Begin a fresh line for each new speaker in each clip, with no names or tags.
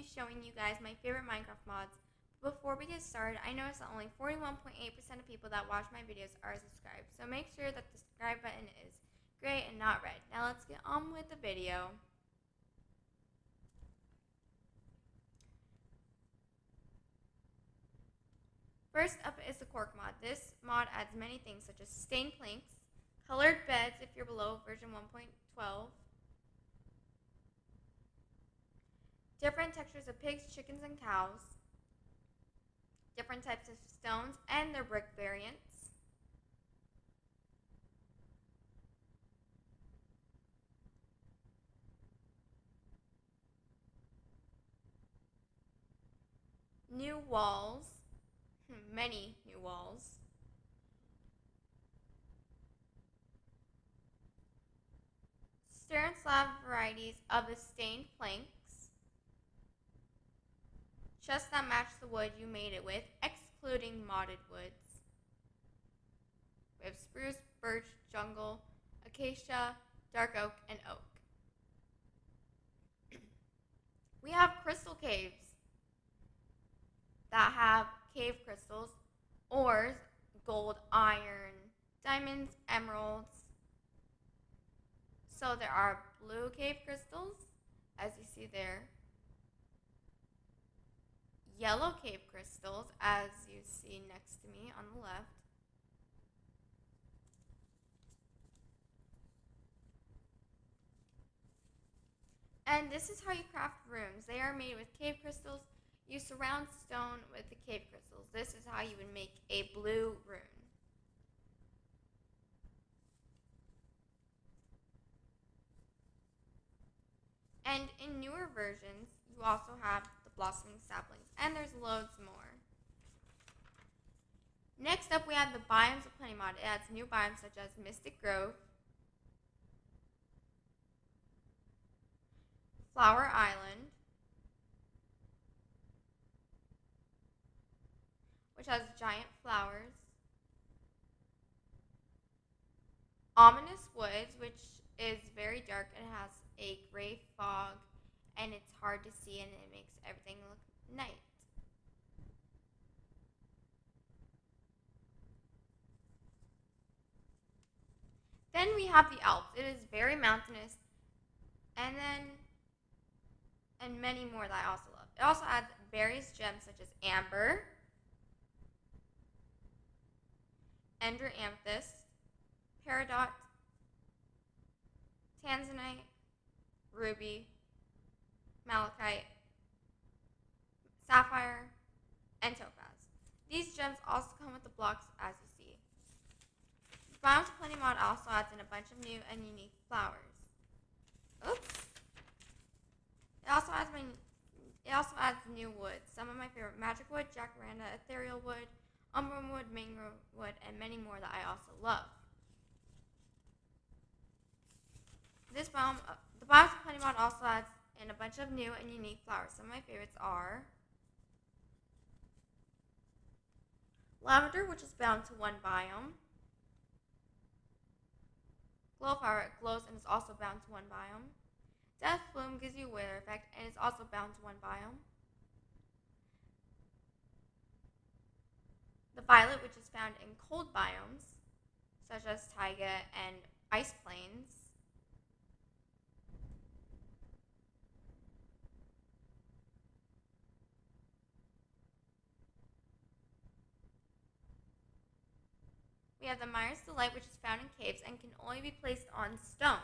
be showing you guys my favorite Minecraft mods. Before we get started, I noticed that only 41.8% of people that watch my videos are subscribed, so make sure that the subscribe button is gray and not red. Now let's get on with the video. First up is the cork mod. This mod adds many things such as stained planks, colored beds if you're below version 1.12, different textures of pigs, chickens, and cows, different types of stones and their brick variants, new walls, many new walls, stair and slab varieties of the stained planks, chests that match the wood you made it with, excluding modded woods. We have spruce, birch, jungle, acacia, dark oak, and oak. We have crystal caves that have cave crystals, ores, gold, iron, diamonds, emeralds. So there are blue cave crystals, as you see there, yellow cave crystals, as you see next to me on the left, and this is how you craft rooms. They are made with cave crystals. You surround stone with the cave crystals. This is how you would make a blue rune. And in newer versions, you also have the blossoming saplings, and there's loads more. Next up, we have the Biomes of Plenty mod. It adds new biomes such as Mystic Grove, Flower Island, which has giant flowers, Ominous Woods, which is very dark and has a gray fog, and it's hard to see, and it makes everything look night. Then we have the Alps. It is very mountainous, and many more that I also love. It also adds various gems such as amber, ender amethyst, peridot, tanzanite, ruby, malachite, sapphire, and topaz. These gems also come with the blocks, as you see. The Biomes of Plenty mod also adds in a bunch of new and unique flowers. Oops. It also adds new woods. Some of my favorite: magic wood, jacaranda, ethereal wood, umbrum wood, mangrove wood, and many more that I also love. The Biomes of Plenty mod also adds in a bunch of new and unique flowers. Some of my favorites are lavender, which is bound to one biome. Glowflower, it glows and is also bound to one biome. Death Bloom gives you a wither effect and is also bound to one biome. The violet, which is found in cold biomes, such as taiga and ice plains. We have the Myers Delight, which is found in caves and can only be placed on stone.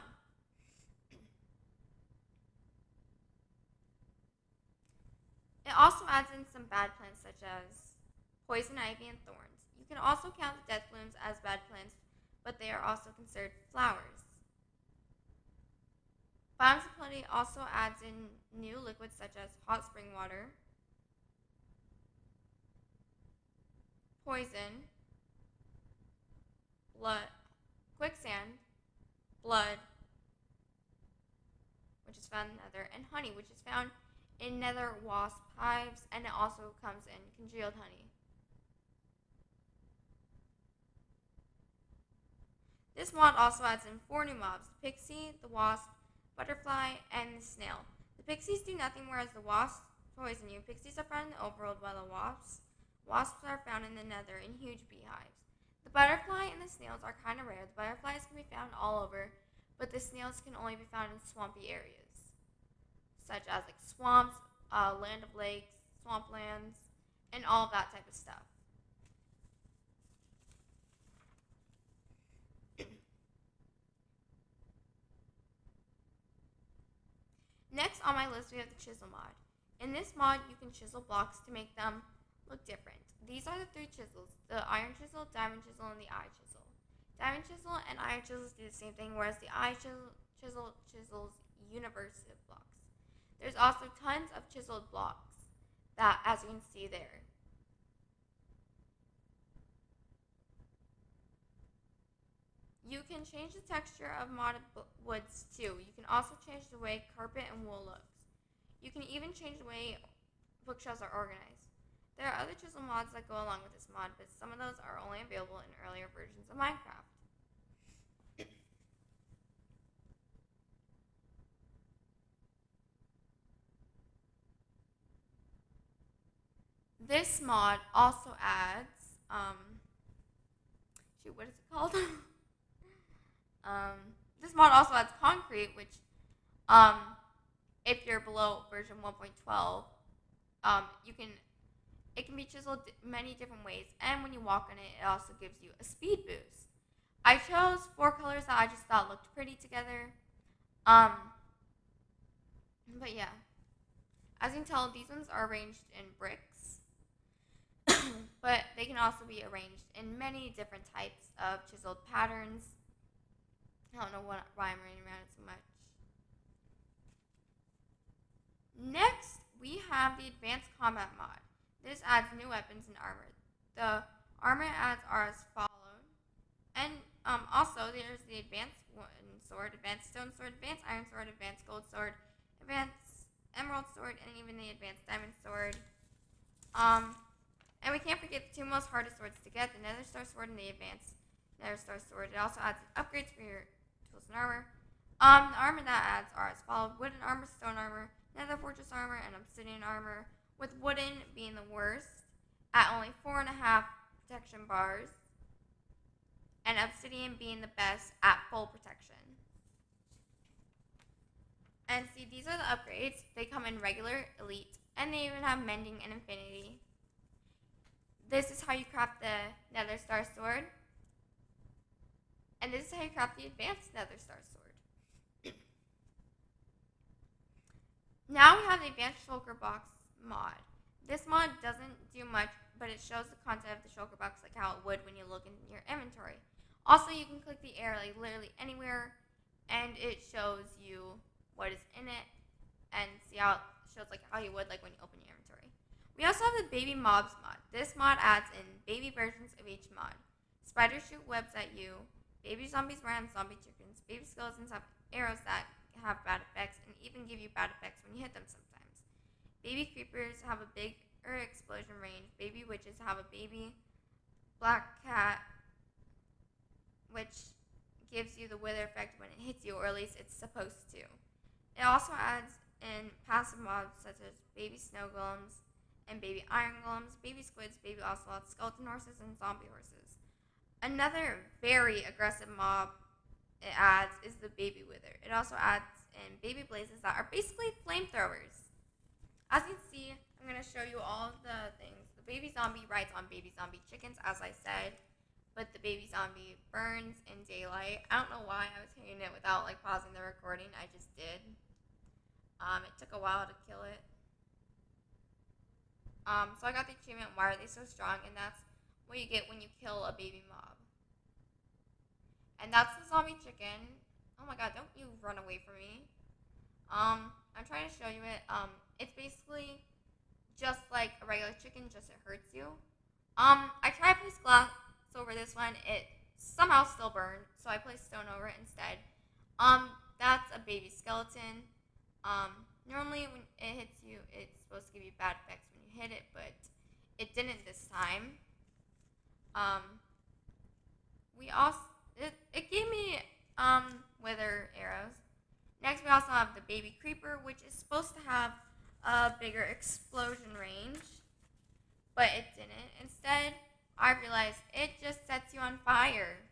It also adds in some bad plants such as poison ivy and thorns. You can also count the death blooms as bad plants, but they are also considered flowers. Biomes of Plenty also adds in new liquids such as hot spring water, poison, blood, quicksand, blood, which is found in nether, and honey, which is found in nether wasp hives, and it also comes in congealed honey. This mod also adds in 4 new mobs: the pixie, the wasp, butterfly, and the snail. The pixies do nothing, whereas the wasps poison you. Pixies are found in the overworld, while the wasps are found in the nether in huge beehives. The butterfly and the snails are kind of rare. The butterflies can be found all over, but the snails can only be found in swampy areas, such as like swamps, land of lakes, swamplands, and all of that type of stuff. Next on my list we have the Chisel mod. In this mod you can chisel blocks to make them look different. These are the three chisels: the iron chisel, diamond chisel, and the eye chisel. Diamond chisel and iron chisels do the same thing, whereas the eye chisel chisels universal blocks. There's also tons of chiseled blocks that, as you can see there. You can change the texture of modded woods too. You can also change the way carpet and wool looks. You can even change the way bookshelves are organized. There are other chisel mods that go along with this mod, but some of those are only available in earlier versions of Minecraft. This mod also adds, what is it called? This mod also adds concrete, which, if you're below version 1.12, it can be chiseled many different ways, and when you walk on it, it also gives you a speed boost. I chose 4 colors that I just thought looked pretty together. But yeah, as you can tell, these ones are arranged in bricks, but they can also be arranged in many different types of chiseled patterns. I don't know why I'm running around it so much. Next, we have the Advanced Combat mod. This adds new weapons and armor. The armor adds are as followed. And also, there's the Advanced Wooden Sword, Advanced Stone Sword, Advanced Iron Sword, Advanced Gold Sword, Advanced Emerald Sword, and even the Advanced Diamond Sword. And we can't forget the 2 most hardest swords to get, the Nether Star Sword and the Advanced Nether Star Sword. It also adds upgrades for your tools and armor. The armor that adds are as followed: wooden armor, stone armor, nether fortress armor, and obsidian armor, with wooden being the worst at only 4.5 protection bars, and obsidian being the best at full protection. And see, these are the upgrades. They come in regular, elite, and they even have mending and infinity. This is how you craft the Nether Star Sword. And this is how you craft the Advanced Nether Star Sword. Now we have the Advanced Shulker Box mod. This mod doesn't do much, but it shows the content of the Shulker Box like how it would when you look in your inventory. Also, you can click the arrow like literally anywhere, and it shows you what is in it, and see how it shows like how you would like when you open your inventory. We also have the Baby Mobs mod. This mod adds in baby versions of each mod. Spiders shoot webs at you. Baby zombies run zombie chickens. Baby skeletons have arrows that have bad effects and even give you bad effects when you hit them sometimes. Baby creepers have a bigger explosion range. Baby witches have a baby black cat, which gives you the wither effect when it hits you, or at least it's supposed to. It also adds in passive mobs such as baby snow golems and baby iron golems, baby squids, baby ocelots, skeleton horses, and zombie horses. Another very aggressive mob it adds is the baby wither. It also adds in baby blazes that are basically flamethrowers. As you can see, I'm going to show you all of the things. The baby zombie rides on baby zombie chickens, as I said, but the baby zombie burns in daylight. I don't know why I was hitting it without like pausing the recording. I just did. It took a while to kill it. So I got the achievement, why are they so strong? And that's what you get when you kill a baby mob. And that's the zombie chicken. Oh my god, don't you run away from me. I'm trying to show you it. It's basically just like a regular chicken, just it hurts you. I tried to place glass over this one. It somehow still burned, so I placed stone over it instead. That's a baby skeleton. Normally when it hits you, it's supposed to give you bad effects when you hit it, but it didn't this time. It gave me wither arrows. Next, we also have the baby creeper, which is supposed to have a bigger explosion range, but it didn't. Instead, I realized it just sets you on fire.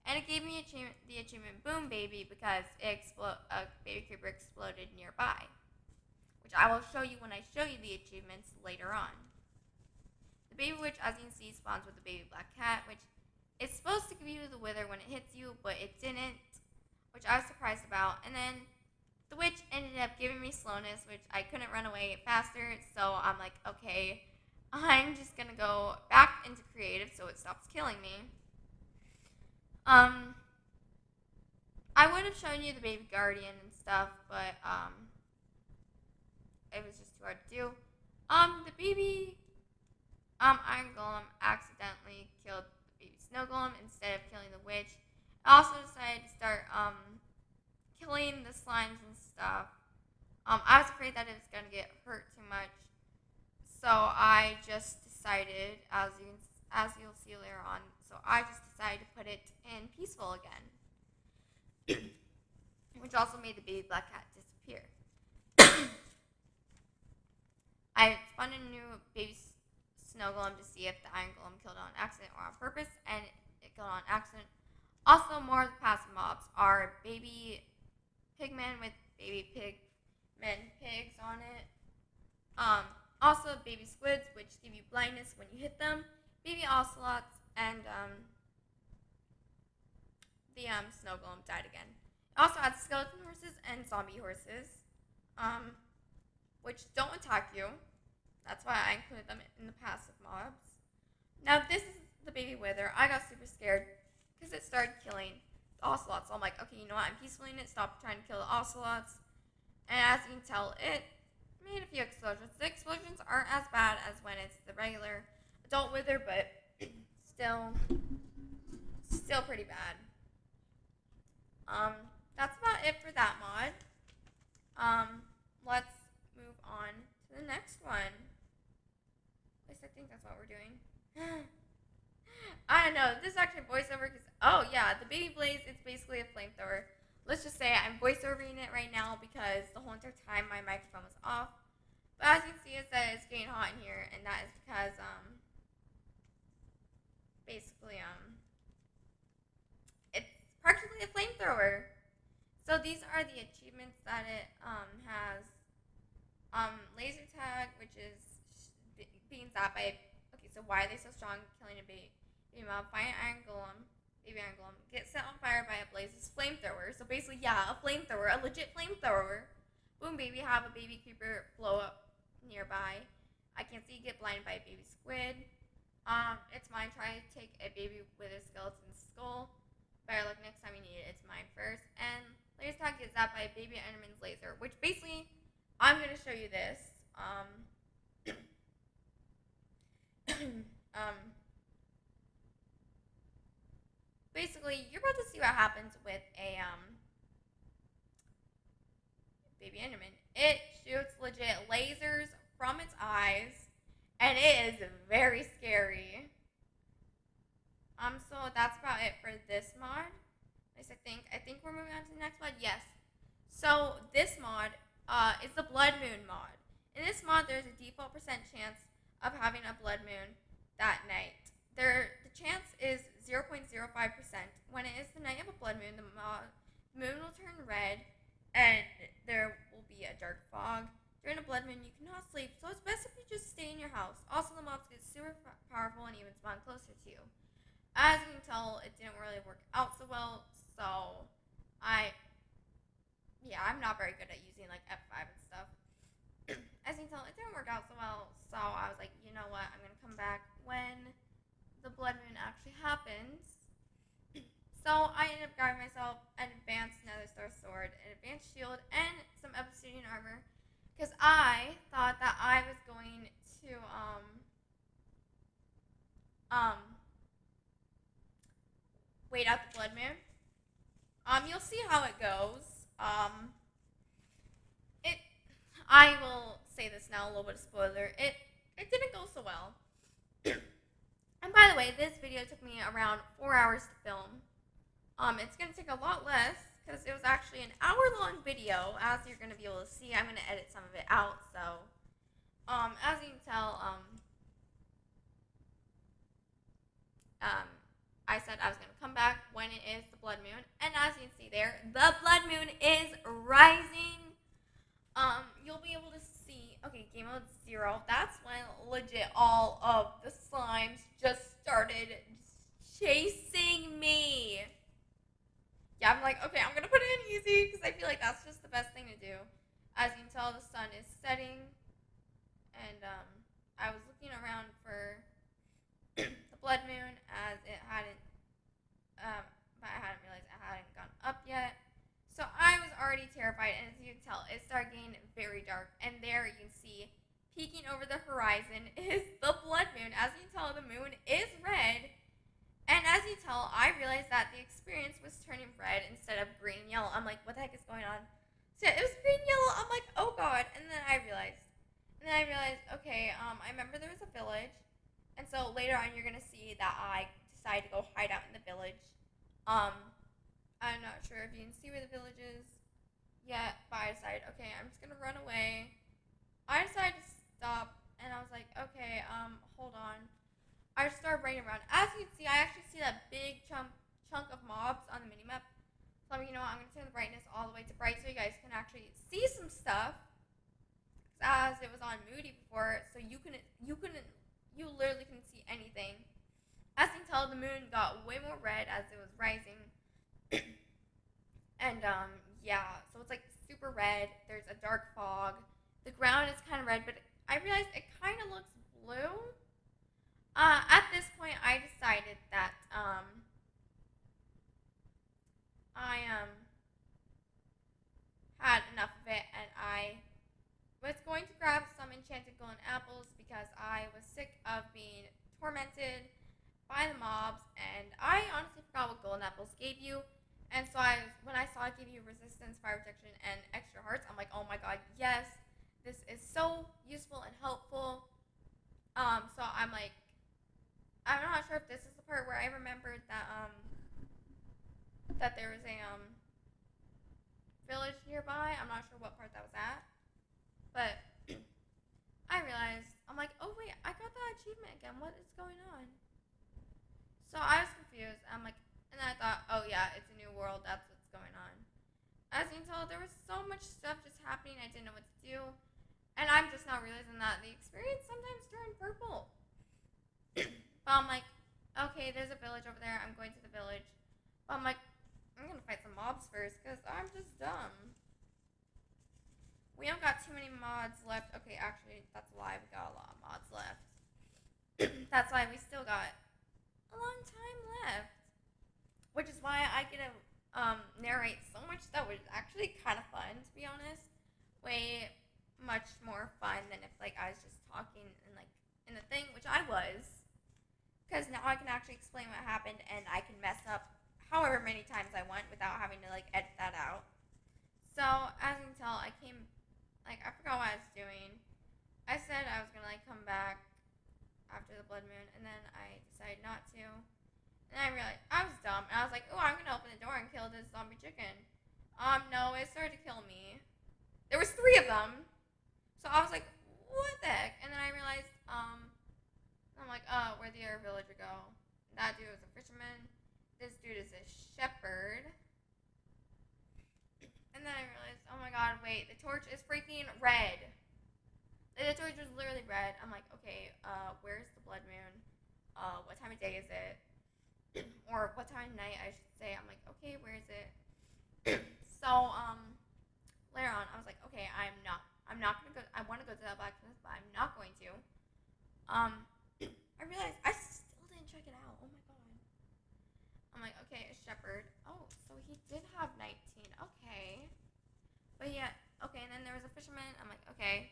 And it gave me the achievement Boom Baby because a baby creeper exploded nearby, which I will show you when I show you the achievements later on. The baby witch, as you can see, spawns with the baby black cat, which is supposed to give you the wither when it hits you, but it didn't, which I was surprised about. And then the witch ended up giving me slowness, which I couldn't run away faster, so I'm like, okay, I'm just gonna go back into creative so it stops killing me. I would have shown you the baby guardian and stuff, but it was just too hard to do. The baby iron golem accidentally killed the baby snow golem instead of killing the witch. I also decided to start killing the slimes and stuff. I was afraid that it was gonna get hurt too much, so I just decided, as you'll see later on, so I just decided to put it in peaceful again, which also made the baby black cat disappear. I spawned a new baby snow golem to see if the iron golem killed on accident or on purpose, and it killed on accident. Also, more of the passive mobs are baby pigmen with baby pigs on it. Also, baby squids, which give you blindness when you hit them. Baby ocelots, and the snow golem died again. It also adds skeleton horses and zombie horses, which don't attack you. That's why I included them in the passive mobs. Now, this is the baby wither. I got super scared because it started killing the ocelots. So I'm like, okay, you know what? I'm peacefuling it. Stop trying to kill the ocelots. And as you can tell, it made a few explosions. The explosions aren't as bad as when it's the regular adult wither, but still pretty bad. That's about it for that mod. Let's move on to the next one. At least I think that's what we're doing. I don't know. This is actually voiceover because, oh yeah, the baby blaze, it's basically a flamethrower. Let's just say I'm voiceovering it right now because the whole entire time my microphone was off. But as you can see, it says it's getting hot in here, and that is because, basically, it's practically a flamethrower. So these are the achievements that it has. Laser tag, which is being zapped by. Okay, so why are they so strong? Killing a baby mob. Find an iron golem. Baby iron golem. Get set on fire by a blaze's flamethrower. So basically, yeah, a flamethrower, a legit flamethrower. Boom, baby. Have a baby creeper blow up nearby. I can see you get blinded by a baby squid. It's mine. Try to take a baby with a skeleton skull. Better luck next time you need it. It's mine first. And laser tag gets zapped by a baby enderman's laser, which basically, I'm gonna show you this. Basically, you're about to see what happens with a baby enderman. It shoots legit lasers from its eyes, and it is very scary. So that's about it for this mod. At least I think we're moving on to the next mod. Yes. So this mod is the Bloodmoon mod. In this mod, there's a default % chance of having a blood moon that night. The chance is 0.05%. When it is the night of a blood moon, the moon will turn red, and there will be a dark fog. During a blood moon, you cannot sleep, so it's best if you just stay in your house. Also, the mobs get super powerful and even spawn closer to you. As you can tell, it didn't really work out so well, so I'm not very good at using like F5 and stuff. As you can tell, it didn't work out so well, so I was like, you know what, I'm going to come back when the blood moon actually happens. So I ended up grabbing myself an advanced Nether Star Sword, an advanced shield, and some obsidian armor, because I thought that I was going to, wait out the blood moon. You'll see how it goes. I will say this now, a little bit of spoiler. It didn't go so well. And by the way, this video took me around 4 hours to film. It's gonna take a lot less because it was actually an hour-long video. As you're gonna be able to see, I'm gonna edit some of it out. So, as you can tell, I said I was gonna come back when it is the blood moon, and as you can see there, the blood moon is rising. You'll be able to see. Okay, game mode 0. That's when legit all of the slimes just started chasing me. Yeah, I'm like, okay, I'm gonna put it in easy because I feel like that's just the best thing to do. As you can tell, the sun is setting, and I was looking around for the blood moon as it hadn't, but I hadn't realized it hadn't gone up yet. So I was already terrified, and as you can tell, it started getting very dark. And there you can see, peeking over the horizon, is the blood moon. As you can tell, the moon is red. And as you tell, I realized that the experience was turning red instead of green and yellow. I'm like, what the heck is going on? So it was green and yellow. I'm like, oh god. And then I realized, okay, I remember there was a village. And so later on, you're going to see that I decided to go hide out in the village. I'm not sure if you can see where the village is yet, but I decided, okay, I'm just going to run away. I decided to stop, and I was like, okay, hold on. I just started running around. As you can see, I actually see that big chunk of mobs on the minimap. So, you know what, I'm going to turn the brightness all the way to bright so you guys can actually see some stuff. As it was on moody before, so you literally couldn't see anything. As you can tell, the moon got way more red as it was rising. And, yeah, so it's like super red. There's a dark fog. The ground is kind of red, but I realized it kind of looks blue. At this point, I decided that, I, had enough of it, and I was going to grab some enchanted golden apples because I was sick of being tormented by the mobs, and I honestly forgot what golden apples gave you. And so when I saw it give you resistance, fire protection, and extra hearts, I'm like, oh my god, yes, this is so useful and helpful. So I'm like, I'm not sure if this is the part where I remembered that that there was a village nearby. I'm not sure what part that was at, but I realized, I'm like, oh wait, I got that achievement again. What is going on? So I was confused. I'm like, and then I thought, oh yeah, it's a new world. That's what's going on. As you can tell, there was so much stuff just happening. I didn't know what to do. And I'm just now realizing that the experience sometimes turned purple. But I'm like, okay, there's a village over there. I'm going to the village. But I'm like, I'm going to fight some mobs first because I'm just dumb. We don't got too many mods left. Okay, actually, that's a lie. We got a lot of mods left. That's why we still got a long time left. Which is why I get to narrate so much stuff, which is actually kind of fun, to be honest. Way much more fun than if like I was just talking in the thing, which I was. Because now I can actually explain what happened, and I can mess up however many times I want without having to like edit that out. So as you can tell, I forgot what I was doing. I said I was gonna like come back after the blood moon, and then I decided not to. And I realized I was dumb, and I was like, oh, I'm gonna open the door and kill this zombie chicken. No, it started to kill me. There was 3 of them. So I was like, what the heck? And then I realized, I'm like, where'd the other villager go? That dude was a fisherman. This dude is a shepherd. And then I realized, oh my god, wait, the torch is freaking red. The torch was literally red. I'm like, okay, where's the blood moon? What time of day is it? Or what time of night, I should say. I'm like, okay, where is it? So, later on, I was like, okay, I'm not gonna go. I want to go to that blacksmith, but I'm not going to. I realized I still didn't check it out. Oh my god. I'm like, okay, a shepherd. Oh, so he did have 19. Okay. But yeah, okay, and then there was a fisherman. I'm like, okay.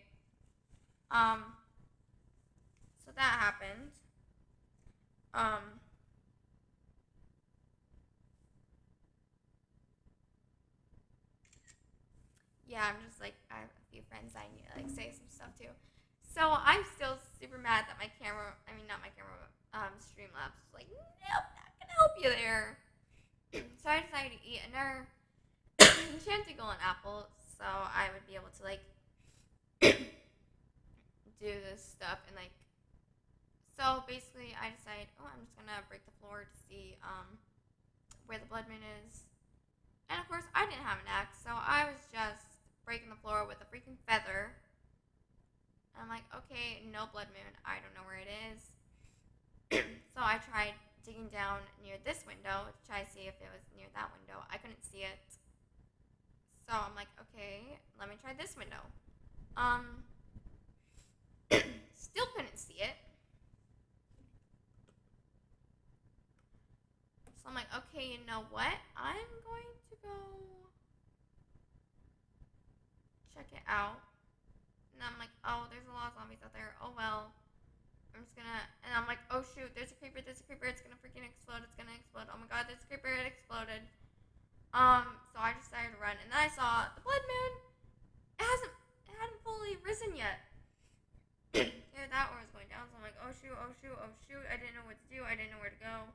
So that happened. Yeah, I'm just like, I have a few friends I need to like say some stuff to. So I'm still super mad that my camera, not my camera, Streamlabs was like, nope, not gonna help you there. So I decided to eat a dinner, enchanted golden apple, so I would be able to like do this stuff and like. So basically, I decided, oh, I'm just gonna break the floor to see where the blood moon is. And of course, I didn't have an axe, so I was just breaking the floor with a freaking feather. And I'm like, okay, no blood moon. I don't know where it is. So I tried digging down near this window to try to see if it was near that window. I couldn't see it. So I'm like, okay, let me try this window. Still couldn't see it. So I'm like, okay, you know what? I'm going to go check it out. And I'm like, oh, there's a lot of zombies out there. Oh, well. I'm just gonna, and I'm like, oh, shoot, there's a creeper, it's gonna freaking explode, oh my god, there's a creeper, it exploded. So I just decided to run, and then I saw the blood moon. It hadn't fully risen yet. Yeah, that one was going down, so I'm like, oh, shoot, I didn't know what to do, I didn't know where to go.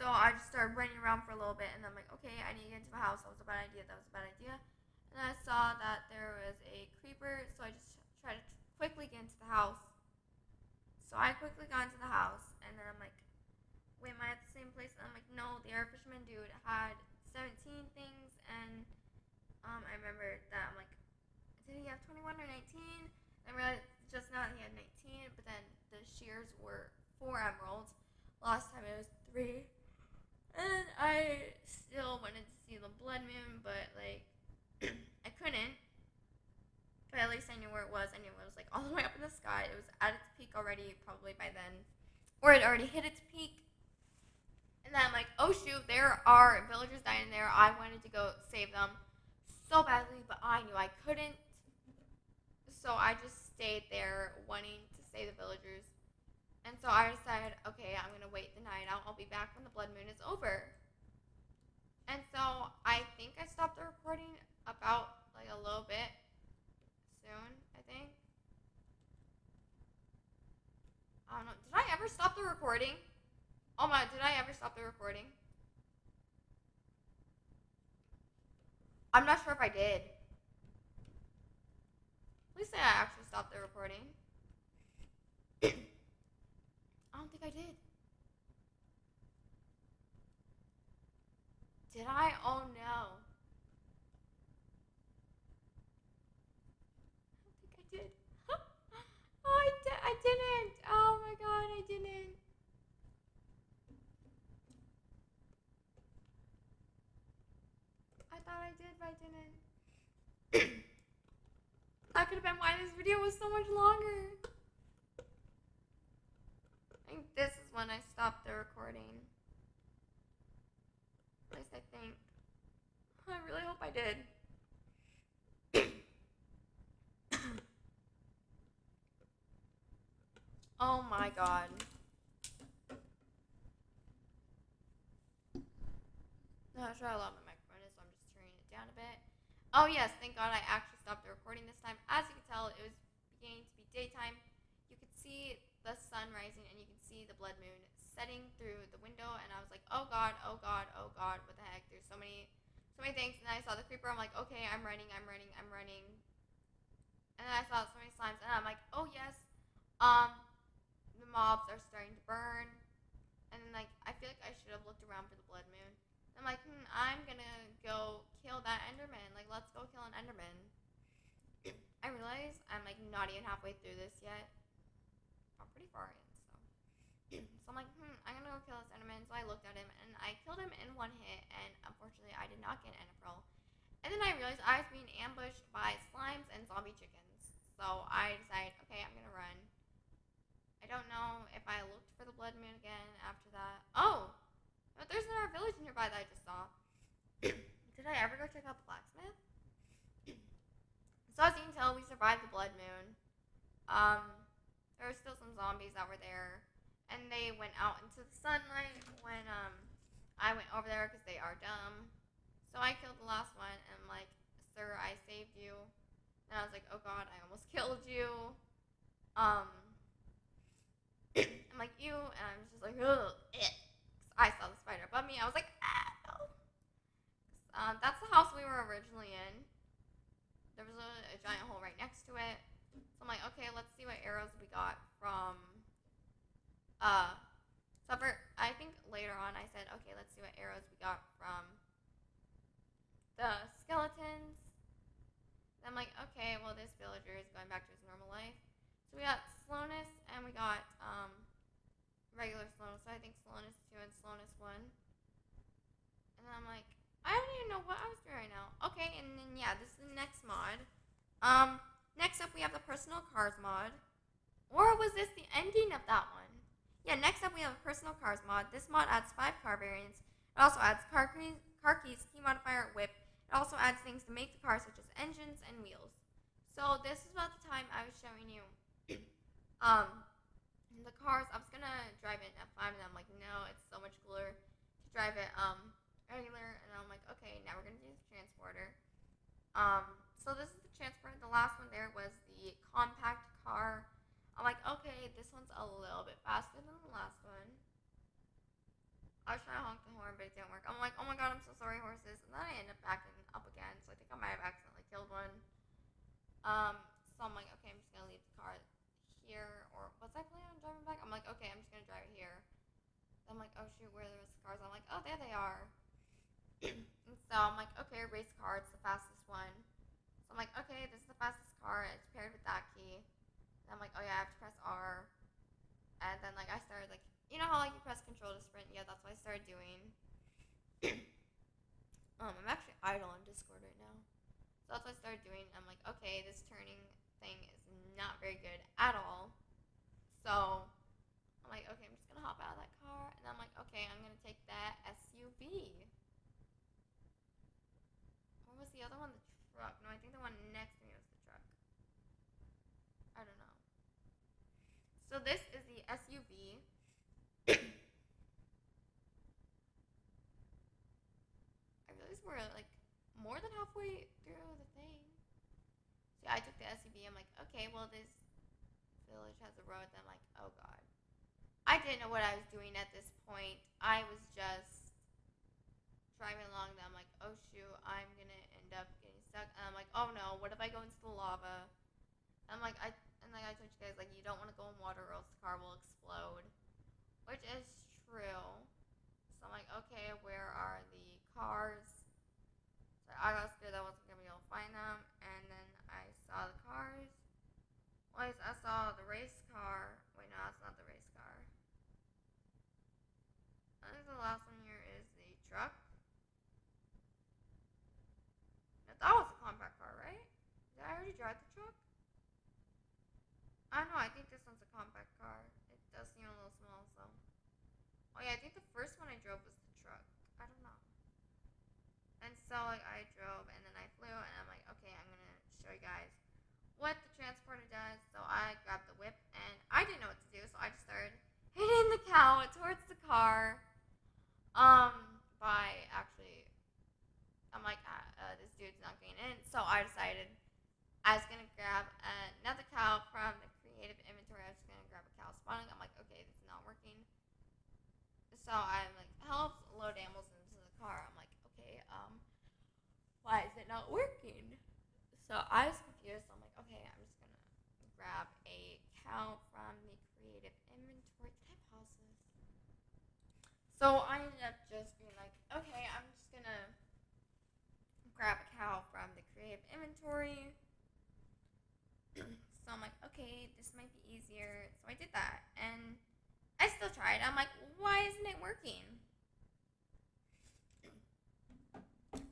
So I just started running around for a little bit, and I'm like, okay, I need to get into the house. That was a bad idea. And I saw that there was a creeper, so I just tried to quickly get into the house. So I quickly got into the house, and then I'm like, wait, am I at the same place? And I'm like, no, the air fisherman dude had 17 things, and I remember that I'm like, did he have 21 or 19? I realized just now that he had 19, but then the shears were 4 emeralds. Last time it was 3. And I still wanted to see the blood moon, but like, I couldn't. But at least I knew where it was. I knew it was like all the way up in the sky. It was at its peak already, probably by then. Or it already hit its peak. And then I'm like, oh shoot, there are villagers dying there. I wanted to go save them so badly, but I knew I couldn't. So I just stayed there wanting to save the villagers. And so I decided, okay, I'm going to wait the night out. I'll be back when the blood moon is over. And so I think I stopped the recording about like a little bit soon, I think. I don't know. Did I ever stop the recording? Oh my, did I ever stop the recording? I'm not sure if I did. Please say I actually stopped the recording. I don't think I did. Did I? Oh no. I don't think I did. Oh, I didn't. Oh my god, I didn't. I thought I did, but I didn't. That could have been why this video was so much longer. I think this is when I stopped the recording. At least I think. I really hope I did. Oh my god. Not sure how loud my microphone is, so I'm just turning it down a bit. Oh yes, thank god I actually stopped the recording this time. As you can tell, it was beginning to be daytime. You could see the sun rising, and you can see the blood moon setting through the window, and I was like, oh god, what the heck? There's so many things. And then I saw the creeper. I'm like, okay, I'm running. And then I saw so many slimes, and I'm like, oh yes, the mobs are starting to burn. And then like, I feel like I should have looked around for the blood moon. And I'm like, I'm gonna go kill that Enderman. Like, let's go kill an Enderman. I realize I'm like not even halfway through this yet. I'm pretty far in, so. So I'm like, I'm gonna go kill this Enderman. So I looked at him, and I killed him in one hit, and unfortunately I did not get an Ender Pearl. And then I realized I was being ambushed by slimes and zombie chickens. So I decided, okay, I'm gonna run. I don't know if I looked for the blood moon again after that. Oh! But there's another village nearby that I just saw. Did I ever go check out the blacksmith? So as you can tell, we survived the blood moon. There were still some zombies that were there, and they went out into the sunlight when I went over there because they are dumb. So I killed the last one, and I'm like, sir, I saved you. And I was like, oh god, I almost killed you. I'm like, ew, and I'm just like, ugh, I saw the spider above me. I was like, ah, no. That's the house we were originally in. There was a giant hole right next to it. So I'm like, okay, let's see what arrows we got from, I think later on I said, okay, let's see what arrows we got from the skeletons. And I'm like, okay, well, this villager is going back to his normal life. So we got slowness and we got regular slowness. So I think slowness 2 and slowness 1. And then I'm like, I don't even know what I was doing right now. Okay, and then yeah, this is the next mod. Next up we have the personal cars mod. Or was this the ending of that one? Yeah, next up we have a personal cars mod. This mod adds 5 car variants. It also adds car keys, key modifier, whip. It also adds things to make the car, such as engines and wheels. So this is about the time I was showing you the cars. I was gonna drive it in F5 and I'm like, no, it's so much cooler to drive it regular. And I'm like, okay, now we're gonna do the transporter. So this is the transporter. The last one there was the compact car. I'm like, okay, this one's a little bit faster than the last one. I was trying to honk the horn, but it didn't work. I'm like, oh my god, I'm so sorry, horses. And then I end up backing up again, so I think I might have accidentally killed one. So I'm like, okay, I'm just gonna leave the car here. Or was I planning on driving back? I'm like, okay, I'm just gonna drive it here. I'm like, oh shoot, where are the rest of the cars? I'm like, oh, there they are. And so I'm like, okay, race car, it's the fastest one. So I'm like, okay, this is the fastest car. It's paired with that key. And I'm like, oh yeah, I have to press R. And then like I started like, you know how like you press control to sprint? Yeah, that's what I started doing. I'm actually idle on Discord right now. So that's what I started doing. I'm like, okay, this turning thing is not very good at all. So I'm like, okay, I'm just gonna hop out of that car. And I'm like, okay, I'm gonna take that SUV. What was the other one? The truck. No, I think the one next to me was the truck. I don't know. So this is the SUV. I realized we're like more than halfway through the thing. So yeah, I took the SUV. I'm like, okay, well this village has a road. Then I'm like, oh god. I didn't know what I was doing at this point. I was just driving along. Then I'm like, oh shoot, I'm gonna end up getting stuck. And I'm like, oh no, what if I go into the lava? And I'm like, I told you guys, like, you don't want to go in water or else the car will explode. Which is true. So I'm like, okay, where are the cars? So I got scared that I wasn't going to be able to find them. And then I saw the cars. Well, I saw the race car. Wait, no, that's not the race car. I think the last one here is the truck. Now, that was a compact car, right? Did I already drive the truck? I don't know, I think this one's a compact car. It does seem a little small, so. Oh yeah, I think the first one I drove was the truck. I don't know. And so like I drove and then I flew and I'm like, okay, I'm gonna show you guys what the transporter does. So I grabbed the whip and I didn't know what to do, so I just started hitting the cow towards the car. By actually, I'm like, this dude's not getting in, so I decided I was gonna grab another cow from the creative inventory. I was just gonna grab a cow spawning. I'm like, okay, this is not working. So I'm like, help load animals into the car. I'm like, okay, why is it not working? So I was confused. So I'm like, okay, I'm just gonna grab a cow from the creative inventory. Can I pause this? So I ended up just being like, okay, I'm just gonna grab a cow from the creative inventory. So I'm like, okay, this might be easier. So I did that. And I still tried. I'm like, why isn't it working?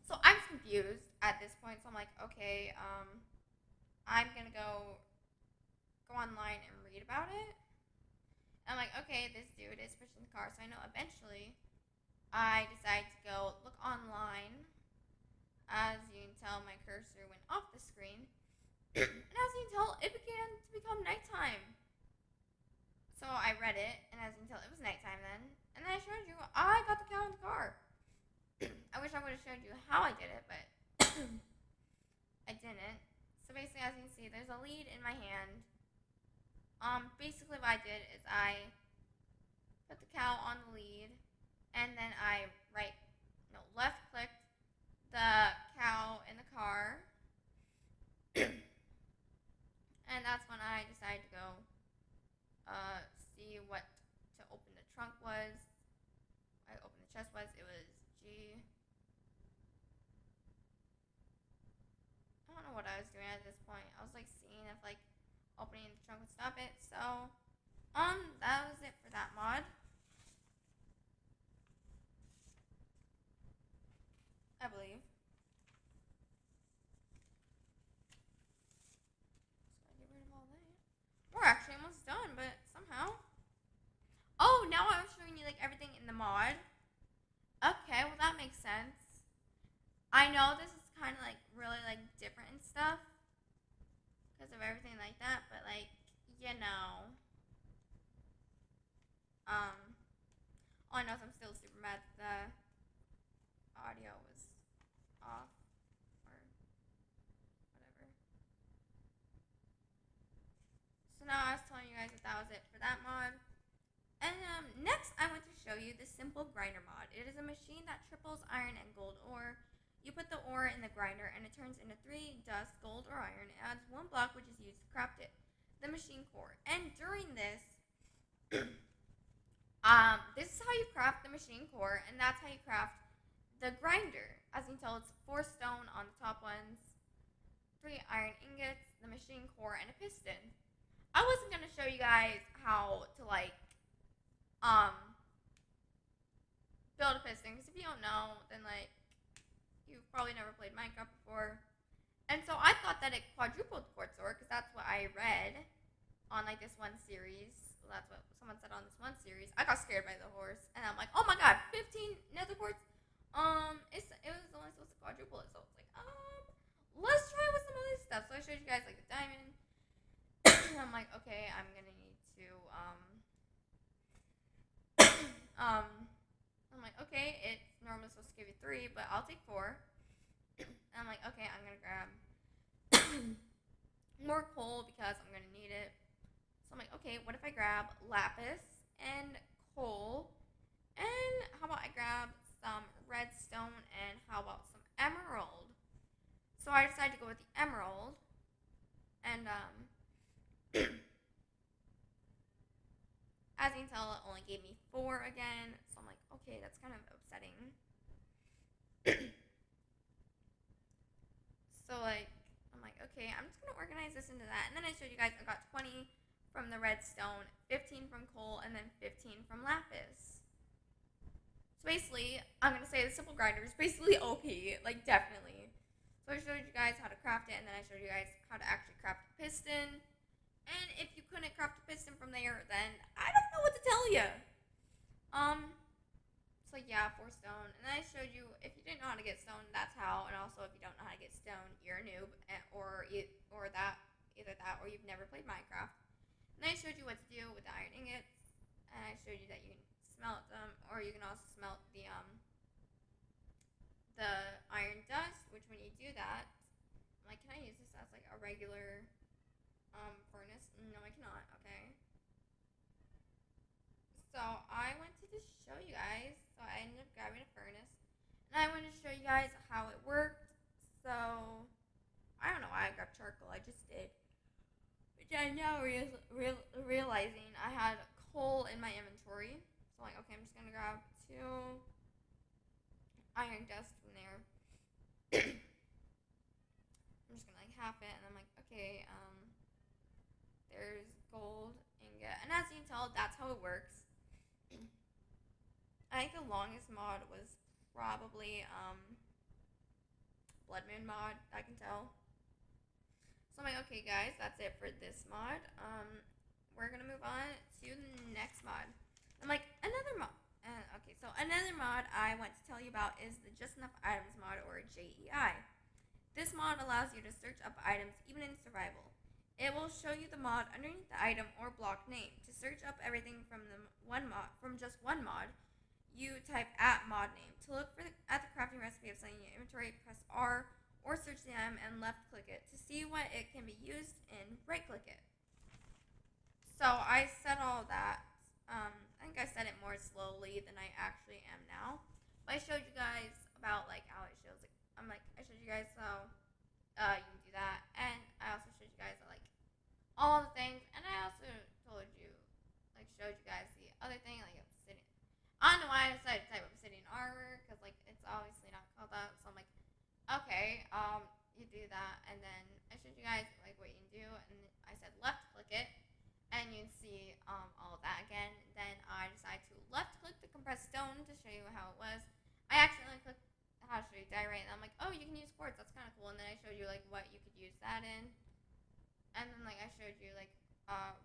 So I'm confused at this point. So I'm like, okay, I'm going to go online and read about it. I'm like, okay, this dude is pushing the car. So I know eventually I decided to go look online. As you can tell, my cursor went off the screen. And as you can tell, it began to become nighttime. So I read it, and as you can tell, it was nighttime then. And then I showed you, I got the cow in the car. I wish I would have showed you how I did it, but I didn't. So basically, as you can see, there's a lead in my hand. Basically what I did is I put the cow on the lead, and then I left clicked the cow in the car. And that's when I decided to go see what to open the trunk was. I opened the chest was. It was G. I don't know what I was doing at this point. I was like seeing if like opening the trunk would stop it. So that was it for that mod. I believe. So I get rid of all that. We're actually almost done, but somehow. Oh, now I was showing you like everything in the mod. Okay, well that makes sense. I know this is kind of like really like different and stuff because of everything like that, but like you know, all I know is I'm still super mad that the audio was off or whatever. So now I was telling you guys that was it for that mod. And next I want to show you the simple grinder mod. It is a machine that triples iron and gold ore. You put the ore in the grinder and it turns into 3 dust, gold, or iron. It adds 1 block which is used to craft it, the machine core. And during this, this is how you craft the machine core, and that's how you craft the grinder. As you can tell, it's 4 stone on the top ones, 3 iron ingots, the machine core, and a piston. I wasn't gonna show you guys how to like build a piston, because if you don't know, then like you've probably never played Minecraft before. And so I thought that it quadrupled quartz ore, because that's what I read on like this one series. Well, that's what someone said on this one series. I got scared by the horse, and I'm like, oh my god, 15 nether quartz. It was only supposed to quadruple it, so I was like, let's try with some other stuff. So I showed you guys like the diamond. And I'm like, okay, I'm gonna need to I'm like, okay, it's normally supposed to give you 3, but I'll take 4. And I'm like, okay, I'm gonna grab more coal because I'm gonna need it. So I'm like, okay, what if I grab lapis and coal, and how about I grab some redstone, and how about some emerald? So I decided to go with the emerald, and as you can tell, it only gave me 4 again. So I'm like, okay, that's kind of upsetting. So like, I'm like, okay, I'm just gonna organize this into that. And then I showed you guys I got 20 from the redstone, 15 from coal, and then 15 from lapis. So basically, I'm gonna say the simple grinder is basically OP, like definitely. So I showed you guys how to craft it, and then I showed you guys how to actually craft a piston. And if you couldn't craft a piston from there, then I don't know what to tell you. So yeah, 4 stone. And then I showed you, if you didn't know how to get stone, that's how. And also, if you don't know how to get stone, you're a noob, or either that, or you've never played Minecraft. And then I showed you what to do with the iron ingots, and I showed you that you can smelt them, or you can also smelt the iron dust. Which when you do that, I'm like, can I use this as like a regular furnace? No, I cannot. Okay. So I went to just show you guys. So I ended up grabbing a furnace, and I wanted to show you guys how it worked. So I don't know why I grabbed charcoal. I just did. Which I'm now realizing I had coal in my inventory. So I'm like, okay, I'm just gonna grab 2 iron dust from there. I'm just gonna like half it, and I'm like, okay, there's gold ingot, and as you can tell, that's how it works. I think the longest mod was probably Bloodmoon mod, I can tell. So I'm like, okay guys, that's it for this mod. We're gonna move on to the next mod. I'm like, another mod. Okay, so another mod I want to tell you about is the Just Enough Items mod, or JEI. This mod allows you to search up items even in survival. It will show you the mod underneath the item or block name. To search up everything from just one mod, you type @mod name. To look at the crafting recipe of something in your inventory, press R, or search the item and left click it. To see what it can be used in, right click it. So I said all that. I think I said it more slowly than I actually am now. But I showed you guys about like how it shows like I showed you guys how you can do that, and I also showed you guys like all the things, and I also told you, like showed you guys the other thing, like obsidian. I don't know why I decided to type obsidian armor, because like it's obviously not called that, so I'm like, okay, you do that, and then I showed you guys like what you can do, and I said left click it, and you can see all of that again. Then I decided to left click the compressed stone to show you how it was. I accidentally clicked how to show you diorite, and I'm like, oh, you can use quartz, that's kind of cool. And then I showed you like what you could use that in, and then like I showed you like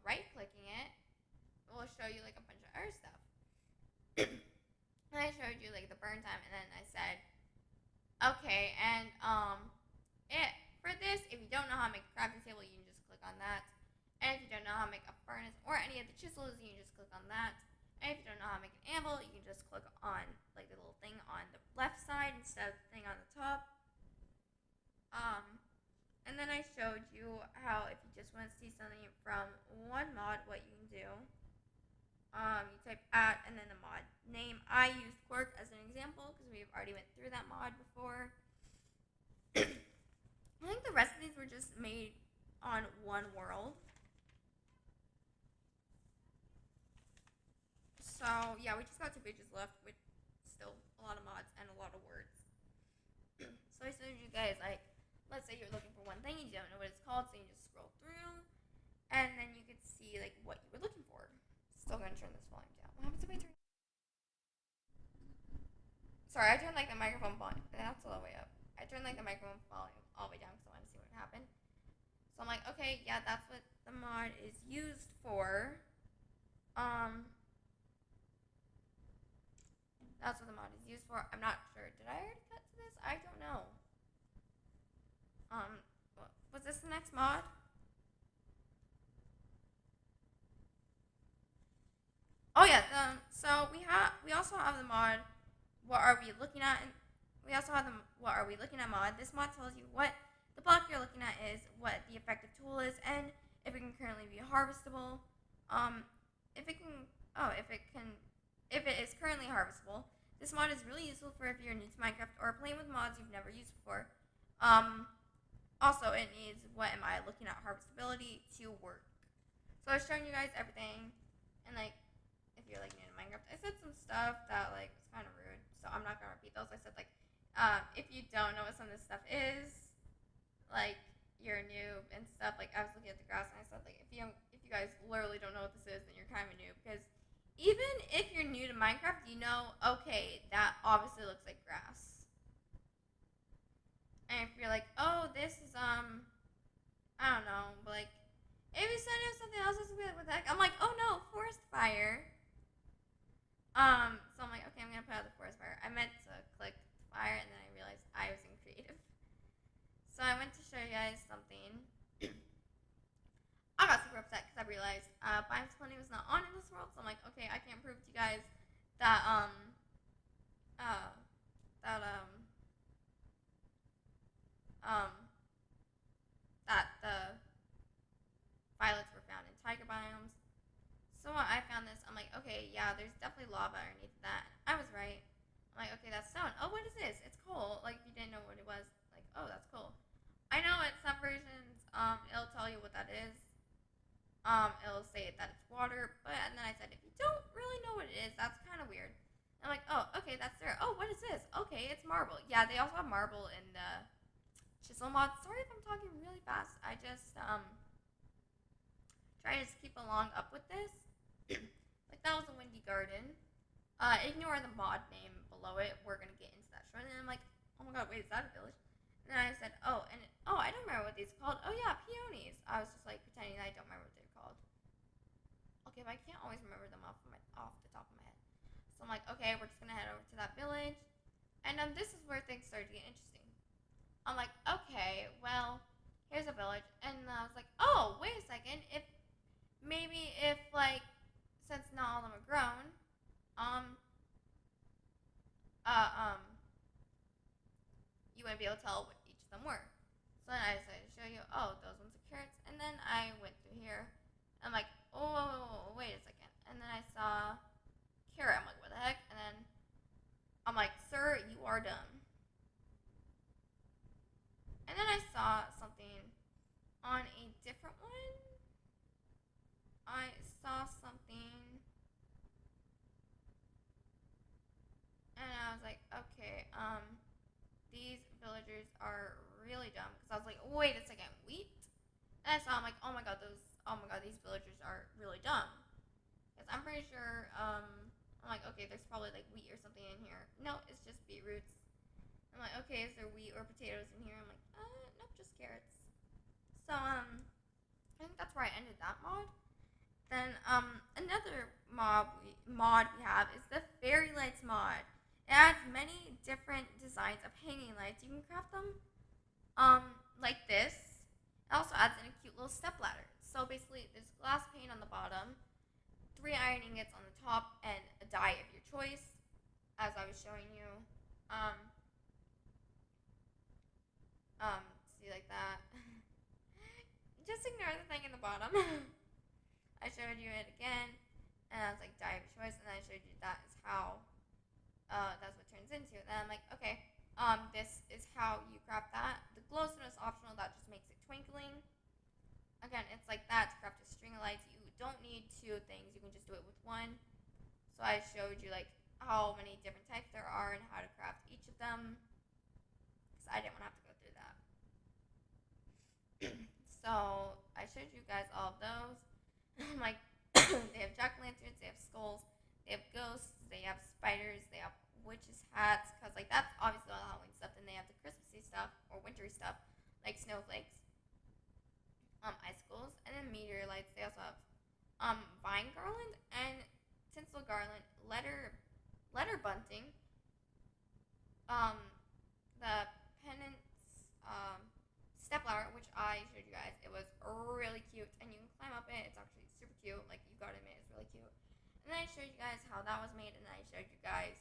right clicking it will show you like a bunch of other stuff. And I showed you like the burn time, and then I said, okay, and it for this, if you don't know how to make a crafting table, you can just click on that. And if you don't know how to make a furnace or any of the chisels, you can just click on that. And if you don't know how to make an anvil, you can just click on like the little thing on the left side instead of the thing on the top. And then I showed you how if you just want to see something from one mod, what you can do. You type at and then the mod name. I used Quark as an example because we've already went through that mod before. I think the rest of these were just made on one world. So yeah, we just got 2 pages left with still a lot of mods and a lot of words. So I showed you guys like, let's say you're looking for one thing, you don't know what it's called, so you just scroll through, and then you could see like what you were looking for. Still gonna turn this volume down. What happens if I turn? Sorry, I turned like the microphone volume. That's all the way up. I turned like the microphone volume all the way down because I wanted to see what happened. So I'm like, okay, yeah, that's what the mod is used for. That's what the mod is used for. I'm not sure. Did I already cut to this? I don't know. Was this the next mod? Oh yeah. So we also have the mod. What are we looking at? And we also have the what are we looking at mod. This mod tells you what the block you're looking at is, what the effective tool is, and if it can currently be harvestable. If it can. Oh, if it is currently harvestable. This mod is really useful for if you're new to Minecraft or playing with mods you've never used before. Also, it needs what am I looking at harvestability to work. So I was showing you guys everything, and like, if you're like new to Minecraft, I said some stuff that like was kind of rude, so I'm not gonna repeat those. I said like, if you don't know what some of this stuff is, like you're a noob and stuff. Like I was looking at the grass and I said like, if you guys literally don't know what this is, then you're kind of a noob because even if you're new to Minecraft, you know, okay, that obviously looks like grass. And if you're like, oh, this is I don't know, but like, if you said it was something else, it's gonna be like, what the heck? I'm like, oh no, forest fire. So I'm like, okay, I'm gonna put out the forest fire. I meant to click fire, and then I realized I was in creative. So I went to show you guys something. I got super upset because I realized Bimes Plenty was not on in this world. So I'm like, okay, I can't prove to you guys that that that the violets were found in taiga biomes. So when I found this, I'm like, okay, yeah, there's definitely lava underneath that. I was right. I'm like, okay, that's stone. Oh, what is this? It's coal. Like, if you didn't know what it was, like, oh, that's coal. I know in some versions, it'll tell you what that is. It'll say that it's water, but and then I said, if you don't really know what it is, that's kind of weird. And I'm like, oh, okay, that's there. Oh, what is this? Okay, it's marble. Yeah, they also have marble in the Chisel mod. Sorry if I'm talking really fast. I just try to keep along up with this. Like that was a windy garden. Ignore the mod name below it. We're gonna get into that shortly. And I'm like, oh my god, wait, is that a village? And then I said, oh, I don't remember what these are called. Oh yeah, peonies. I was just like pretending that I don't remember what they're called. Okay, but I can't always remember them off the top of my head. So I'm like, okay, we're just gonna head over to that village. And this is where things started to get interesting. I'm like, okay, well, here's a village, and I was like, oh, wait a second, if like, since not all of them are grown, you wouldn't be able to tell what each of them were. So then I decided to show you, oh, those ones are carrots, and then I went through here. I'm like, oh, wait a second, and then I saw carrot. I'm like, what the heck? And then I'm like, sir, you are dumb. really dumb because I was like, wait a second, wheat? And I saw, I'm like, oh my god, these villagers are really dumb. Because I'm pretty sure, I'm like, okay, there's probably like wheat or something in here. No, it's just beetroots. I'm like, okay, is there wheat or potatoes in here? I'm like, nope, just carrots. So, I think that's where I ended that mod. Then, another mod we have is the fairy lights mod. It adds many different designs of hanging lights. You can craft them, like this. It also adds in a cute little step ladder. So basically, there's glass pane on the bottom, 3 iron ingots on the top, and a die of your choice, as I was showing you. See like that. Just ignore the thing in the bottom. I showed you it again, and I was like, die of your choice, and I showed you that is how, that's what it turns into. And then I'm like, okay, this is how you craft that. The glowstone is optional, that just makes it twinkling. Again, it's like that to craft a string of lights. You don't need 2 things, you can just do it with 1. So I showed you like how many different types there are and how to craft each of them, because I didn't want to have to go through that. So I showed you guys all of those. Like, they have jack-o'-lanterns, they have skulls, they have ghosts, they have spiders, they have witches' hats, because like that's obviously all the Halloween stuff. Then they have the Christmassy stuff or wintry stuff like snowflakes, icicles, and then meteor lights. They also have vine garland and tinsel garland, letter bunting, the pennants, step ladder, which I showed you guys. It was really cute, and you can climb up it. It's actually super cute. Like, you gotta admit, it's really cute. And then I showed you guys how that was made, and then I showed you guys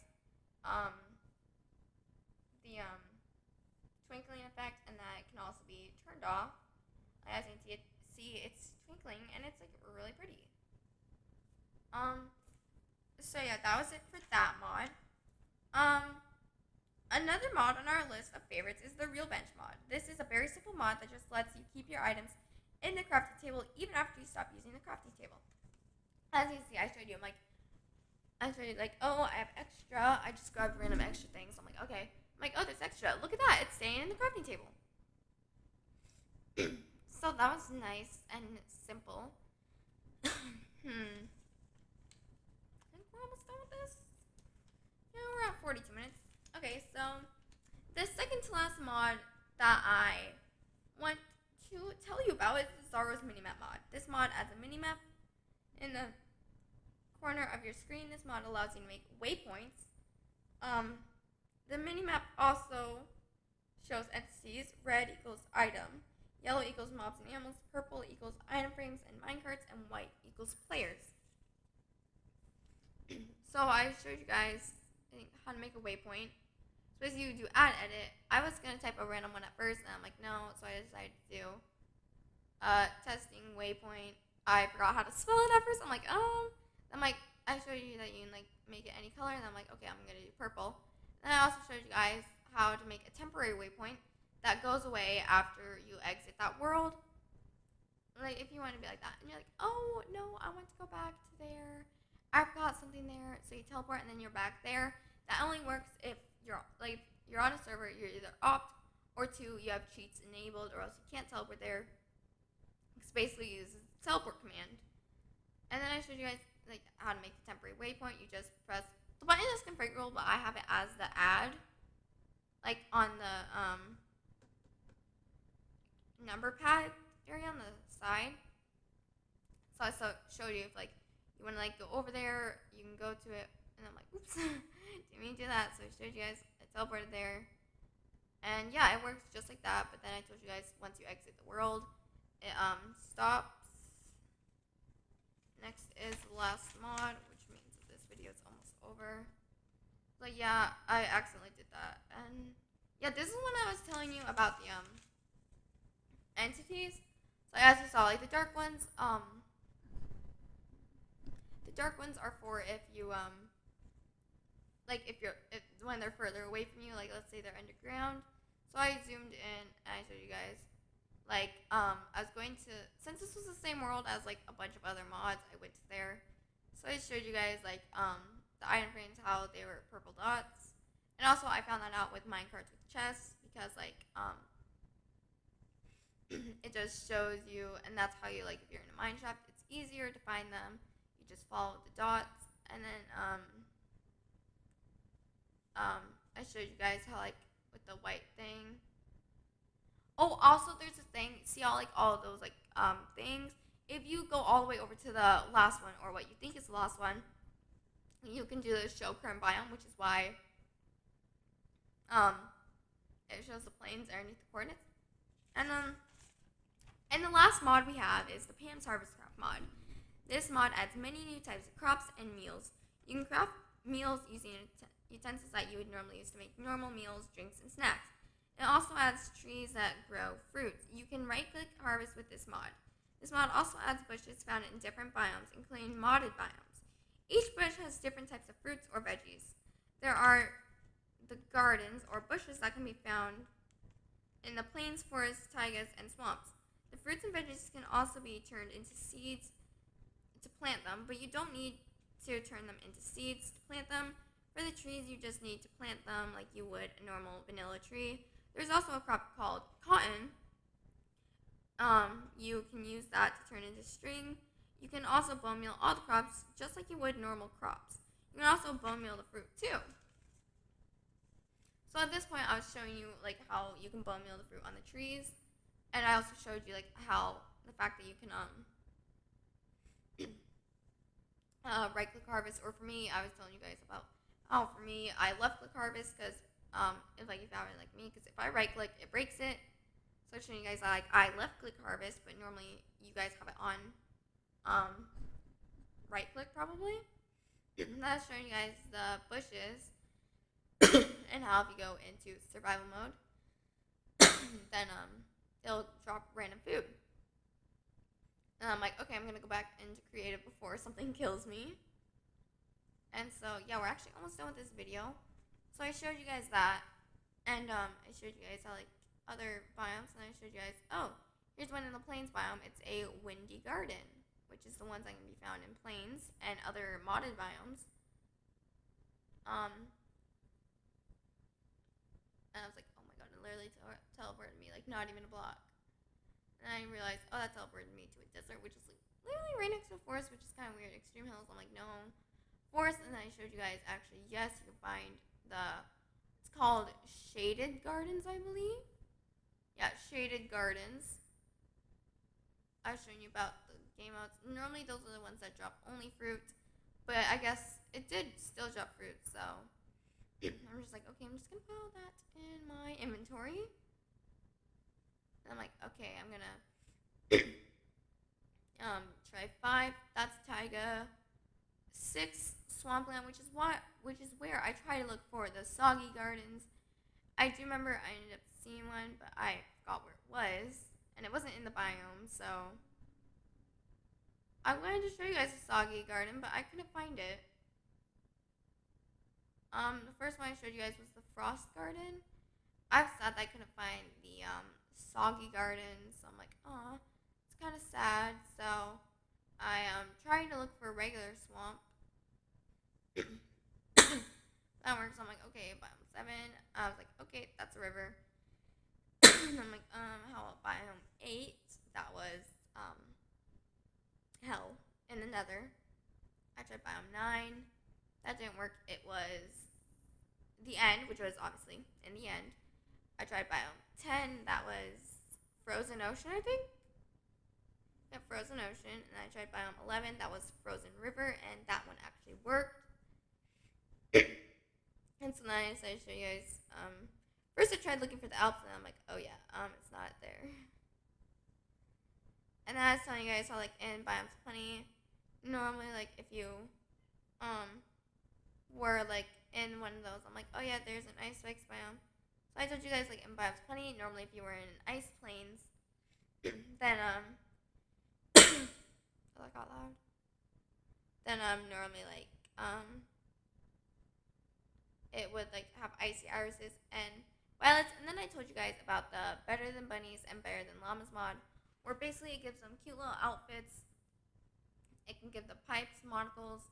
the twinkling effect, and that it can also be turned off. As you can see it's twinkling, and it's like really pretty. So yeah, that was it for that mod. Another mod on our list of favorites is the Real Bench mod. This is a very simple mod that just lets you keep your items in the crafting table even after you stop using the crafting table. As you can see, I showed you, oh, I have extra. I just grabbed random extra things. I'm like, okay. I'm like, oh, there's extra. Look at that. It's staying in the crafting table. So that was nice and simple. I think we're almost done with this. Yeah, we're at 42 minutes. Okay, so the second to last mod that I want to tell you about is the Zaro's Minimap mod. This mod adds a minimap in the corner of your screen. This mod allows you to make waypoints. The minimap also shows entities. Red equals item, yellow equals mobs and animals, purple equals item frames and minecarts, and white equals players. So I showed you guys, I think, how to make a waypoint. So as you do add edit, I was going to type a random one at first, and I'm like, no, so I decided to do testing waypoint. I forgot how to spell it at first. I'm like, I'm like, I showed you that you can like make it any color, and I'm like, okay, I'm going to do purple. And I also showed you guys how to make a temporary waypoint that goes away after you exit that world. Like, if you want to be like that, and you're like, oh, no, I want to go back to there. I forgot something there. So you teleport, and then you're back there. That only works if you're on a server, you're either opt, or 2, you have cheats enabled, or else you can't teleport there. It's basically uses the teleport command. And then I showed you guys like how to make the temporary waypoint. You just press the button is configurable, but I have it as the add, like on the number pad area on the side. So I showed you if like you want to like go over there, you can go to it. And I'm like, oops, didn't mean to do that. So I showed you guys, I teleported there. And yeah, it works just like that. But then I told you guys, once you exit the world, it stops. Next is the last mod, which means that this video is almost over. So yeah, I accidentally did that. And yeah, this is when I was telling you about the entities. So as you saw, like the dark ones are for if you if when they're further away from you, like let's say they're underground. So I zoomed in and I showed you guys, like I was going to, since this was the same world as like a bunch of other mods, I went to there. So I showed you guys like the item frames, how they were purple dots, and also I found that out with minecarts with chests, because like it just shows you, and that's how you, like, if you're in a mine shaft, it's easier to find them. You just follow the dots, and then I showed you guys how, like, with the white thing. Oh, also there's a thing. See all of those, like, things. If you go all the way over to the last one, or what you think is the last one, you can do the show current biome, which is why um it shows the planes underneath the coordinates. And the last mod we have is the Pam's Harvest Craft mod. This mod adds many new types of crops and meals. You can craft meals using utensils that you would normally use to make normal meals, drinks, and snacks. It also adds trees that grow fruits. You can right-click harvest with this mod. This mod also adds bushes found in different biomes, including modded biomes. Each bush has different types of fruits or veggies. There are the gardens or bushes that can be found in the plains, forests, taigas, and swamps. The fruits and veggies can also be turned into seeds to plant them, but you don't need to turn them into seeds to plant them. For the trees, you just need to plant them like you would a normal vanilla tree. There's also a crop called cotton. You can use that to turn into string. You can also bone meal all the crops just like you would normal crops. You can also bone meal the fruit too. So at this point, I was showing you like how you can bone meal the fruit on the trees, and I also showed you like how the fact that you can right click harvest, or for me, I was telling you guys about how for me I left click harvest because if like you found it like me, because if I right click it breaks it. So I'm showing you guys like I left click harvest, but normally you guys have it on right click probably. And that's showing you guys the bushes and how if you go into survival mode, then it'll drop random food. And I'm like, okay, I'm gonna go back into creative before something kills me. And so yeah, we're actually almost done with this video. So I showed you guys that, and I showed you guys how like other biomes, and I showed you guys, oh, here's one in the plains biome. It's a windy garden, which is the ones that can be found in plains and other modded biomes. And I was like, oh my god, it literally teleported me, like not even a block. And I realized, oh, that teleported me to a desert, which is like literally right next to a forest, which is kind of weird. Extreme hills. I'm like, no, forest. And then I showed you guys actually, yes, you can find it's called shaded gardens, I believe. Yeah, shaded gardens. I was showing you about the game modes. Normally those are the ones that drop only fruit, but I guess it did still drop fruit, so I'm just like, okay, I'm just gonna put that in my inventory. And I'm like, okay, I'm gonna try 5. That's taiga. 6 swampland, which is where I try to look for the soggy gardens. I do remember I ended up seeing one, but I forgot where it was, and it wasn't in the biome. So I wanted to show you guys a soggy garden, but I couldn't find it. The first one I showed you guys was the frost garden. I was sad that I couldn't find the soggy garden, so I'm like, oh, it's kind of sad. So I trying to look for a regular swamp. That works. I'm like, okay, biome 7. I was like, okay, that's a river. And I'm like, how about biome 8? That was hell in the nether. I tried biome 9. That didn't work. It was the end, which was obviously in the end. I tried biome 10. That was frozen ocean, I think. Yeah, frozen ocean. And I tried biome 11. That was frozen river, and that one actually worked. And so then I decided to show you guys. First I tried looking for the Alps, and I'm like, oh yeah, it's not there. And then I was telling you guys how like in biomes plenty. Normally, like if you were like in one of those, I'm like, oh yeah, there's an ice spikes biome. So I told you guys like in biomes plenty. Normally, if you were in ice plains, then oh, that got loud. Then normally like it would like have icy irises and violets. And then I told you guys about the better than bunnies and better than llamas mod, where basically it gives them cute little outfits. It can give the pipes, monocles,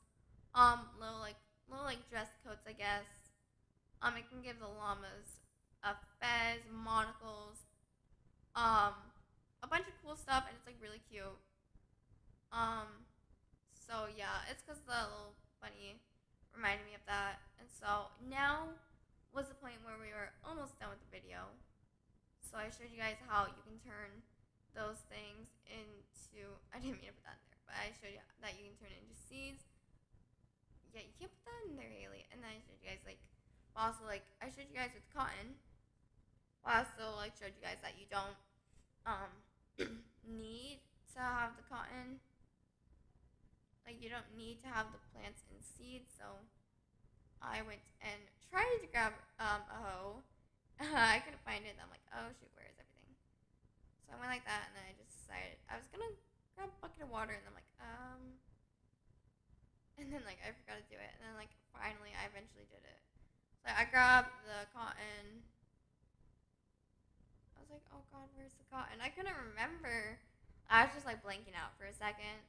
little dress coats, I guess. It can give the llamas a fez, monocles, stuff, and it's like really cute. So yeah, it's because the little bunny reminded me of that. And so now was the point where we were almost done with the video. So I showed you guys how you can turn those things into, I didn't mean to put that in there, but I showed you that you can turn it into seeds. Yeah, you can't put that in there, Haley. And then I showed you guys also I showed you guys with cotton. I also showed you guys that you don't need to have the cotton. You don't need to have the plants and seeds. So I went and tried to grab a hoe. I couldn't find it. And I'm like, oh shoot, where is everything? So I went like that, and then I just decided I was gonna grab a bucket of water, and I'm like, and then I forgot to do it, and then finally I eventually did it. So I grabbed the cotton. I was like, oh god, where's the cotton? I couldn't remember. I was just blanking out for a second.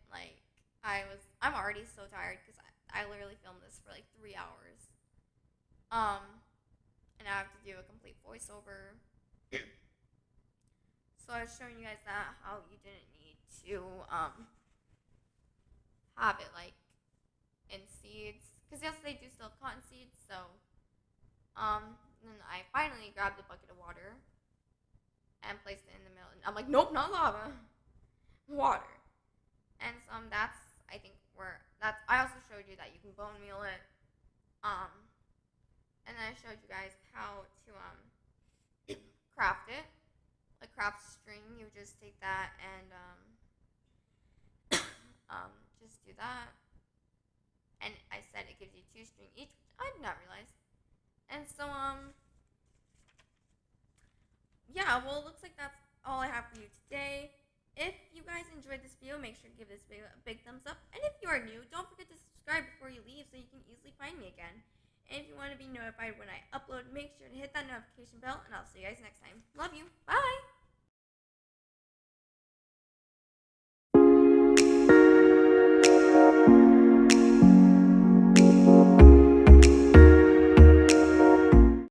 I'm already so tired because I literally filmed this for 3 hours. And I have to do a complete voiceover. So I was showing you guys that how you didn't need to have it in seeds, because yes, they do still have cotton seeds. So then I finally grabbed a bucket of water and placed it in the middle, and I'm like, nope, not lava, water. And so that's, I think, I also showed you that you can bone meal it. And then I showed you guys how to craft it. Craft string, you just take that and just do that. And I said it gives you 2 string each, which I did not realize. And so yeah, well, it looks like that's all I have for you today. If you guys enjoyed this video, make sure to give this video a big thumbs up. And if you are new, don't forget to subscribe before you leave so you can easily find me again. And if you want to be notified when I upload, make sure to hit that notification bell, and I'll see you guys next time. Love you. Bye!